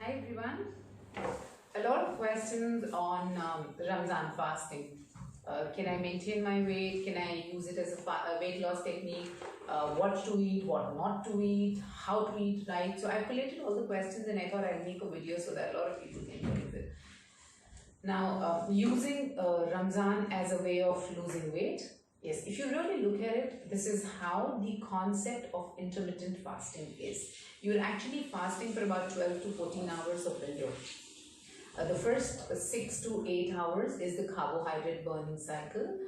Hi everyone. A lot of questions on Ramadan fasting. Can I maintain my weight? Can I use it as a weight loss technique? What to eat, what not to eat, how to eat right. So I collated all the questions and I thought I'd make a video so that a lot of people can benefit. Now, using Ramzan as a way of losing weight. Yes, if you really look at it, this is how the concept of intermittent fasting is. You're actually fasting for about 12 to 14 hours of window. The first 6 to 8 hours is the carbohydrate burning cycle,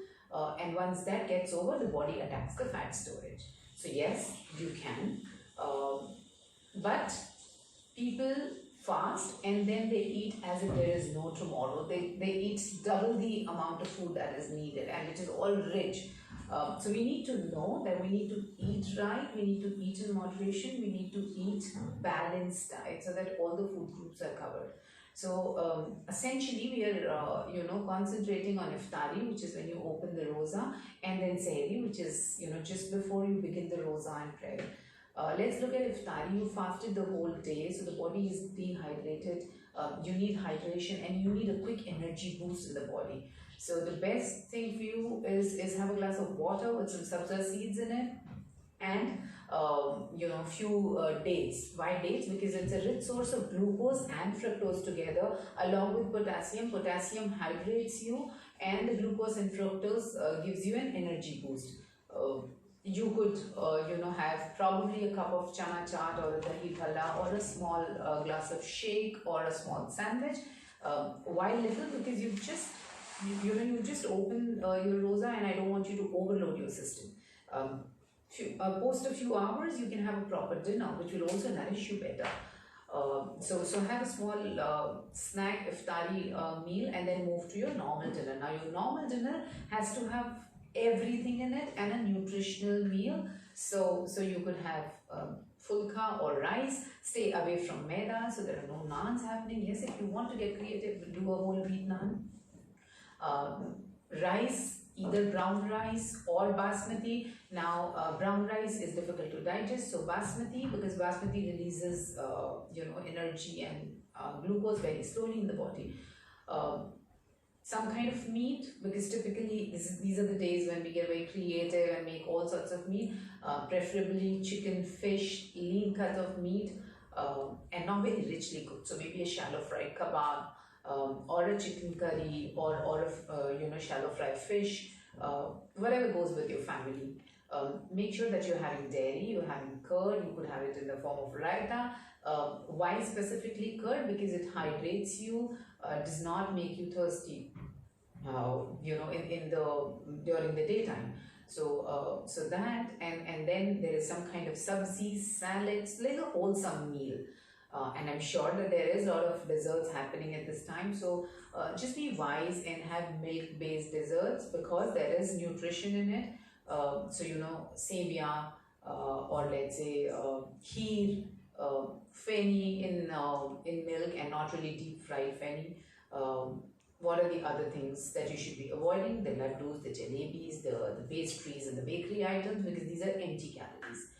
and once that gets over, the body attacks the fat storage. So yes, you can, but people fast and then they eat as if there is no tomorrow. They eat double the amount of food that is needed, and it is all rich. So we need to know that we need to eat right, we need to eat in moderation, we need to eat balanced diet so that all the food groups are covered. So essentially we are concentrating on Iftari, which is when you open the roza, and then Sehari, which is just before you begin the roza and prayer. Let's look at Iftari. You fasted the whole day, so the body is dehydrated. You need hydration and you need a quick energy boost in the body. So the best thing for you is have a glass of water with some sabza seeds in it, and few dates. Why dates? Because it's a rich source of glucose and fructose together along with potassium. Potassium hydrates you, and the glucose and fructose gives you an energy boost. You could have probably a cup of chana chaat or a dahi bhalla or a small glass of shake or a small sandwich. Why little? Because you just open your roza, and I don't want you to overload your system. Post a few hours, you can have a proper dinner, which will also nourish you better. So have a small snack iftari meal, and then move to your normal dinner. Now your normal dinner has to have everything in it and a nutritional meal. So you could have fulka or rice. Stay away from maida, so there are no naans happening. Yes, if you want to get creative, do a whole wheat naan. Rice, either brown rice or basmati. Now brown rice is difficult to digest, so basmati, because basmati releases energy and glucose very slowly in the body. Some kind of meat, because typically these are the days when we get very creative and make all sorts of meat, preferably chicken, fish, lean cut of meat, and not very richly cooked. So maybe a shallow fried kebab, or a chicken curry, or a shallow fried fish, whatever goes with your family. Make sure that you're having dairy, you're having curd. You could have it in the form of raita. Why specifically curd? Because it hydrates you, does not make you thirsty during the daytime. So that, and then there is some kind of sabzi, salads, like a wholesome meal. And I'm sure that there is a lot of desserts happening at this time. So just be wise and have milk-based desserts, because there is nutrition in it. Sevia, or let's say kheer, feni in milk, and not really deep fried feni. What are the other things that you should be avoiding? The laddus, the jalebis, the pastries and the bakery items, because these are empty calories.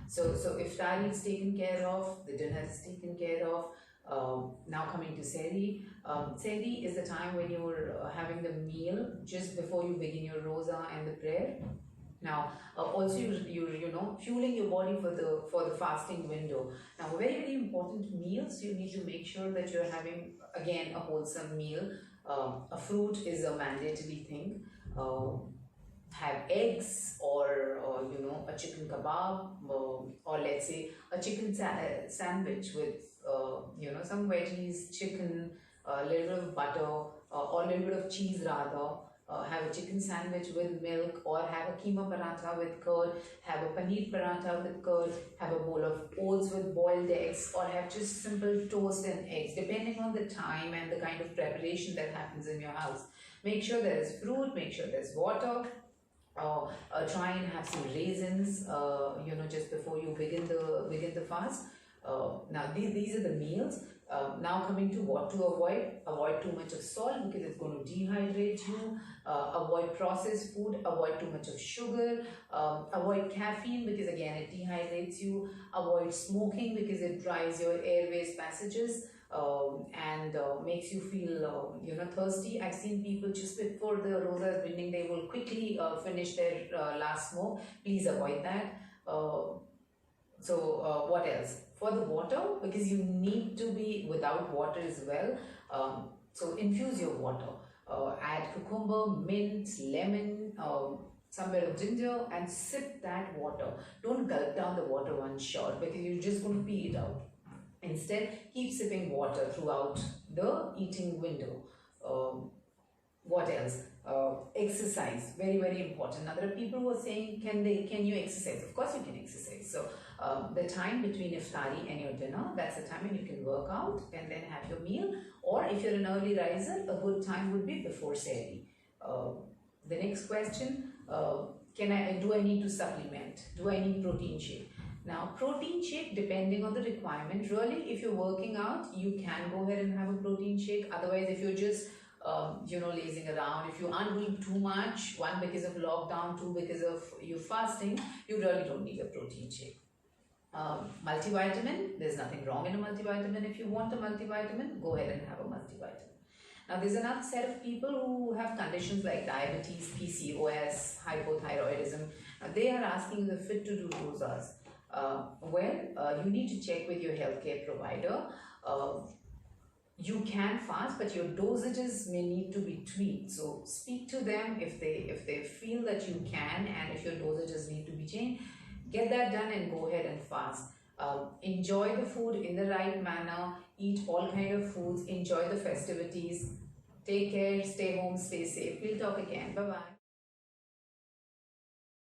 So iftari is taken care of, the dinner is taken care of. Now coming to Sehri. Sehri is the time when you're having the meal just before you begin your roza and the prayer. Now, also you're fueling your body for the fasting window. Now, very, very important meals. You need to make sure that you're having, again, a wholesome meal. A fruit is a mandatory thing. Have eggs, or a chicken kebab, or let's say a chicken sandwich with some veggies, chicken, a little bit of butter, or a little bit of cheese rather. Have a chicken sandwich with milk, or have a keema paratha with curd, have a paneer paratha with curd, have a bowl of oats with boiled eggs, or have just simple toast and eggs, depending on the time and the kind of preparation that happens in your house. Make sure there is fruit, make sure there's water. Try and have some raisins, just before you begin the fast. Now these are the meals. Now coming to what to avoid. Avoid too much of salt, because it's going to dehydrate you. Avoid processed food. Avoid too much of sugar. Avoid caffeine, because again it dehydrates you. Avoid smoking, because it dries your airways passages. and makes you feel thirsty. I've seen people just before the rosa is ending, they will quickly finish their last smoke. Please avoid that. What else? For the water, because you need to be without water as well. So infuse your water. Add cucumber, mint, lemon, some bit of ginger, and sip that water. Don't gulp down the water one shot because you're just going to pee it out. Instead, keep sipping water throughout the eating window. What else? Exercise, very very important. Now there are people who are saying, can you exercise? Of course you can exercise. So the time between iftari and your dinner, that's the time when you can work out and then have your meal. Or if you're an early riser, a good time would be before sehri. The next question, do I need to supplement? Do I need protein shake? Now, protein shake, depending on the requirement, really, if you're working out, you can go ahead and have a protein shake. Otherwise, if you're just, lazing around, if you aren't doing too much, one, because of lockdown, two, because of you fasting, you really don't need a protein shake. Multivitamin, there's nothing wrong in a multivitamin. If you want a multivitamin, go ahead and have a multivitamin. Now, there's another set of people who have conditions like diabetes, PCOS, hypothyroidism. Now, they are asking if they're fit to do rosas. You need to check with your healthcare provider. You can fast, but your dosages may need to be tweaked. So speak to them if they feel that you can, and if your dosages need to be changed, get that done and go ahead and fast. Enjoy the food in the right manner. Eat all kind of foods. Enjoy the festivities. Take care. Stay home. Stay safe. We'll talk again. Bye bye.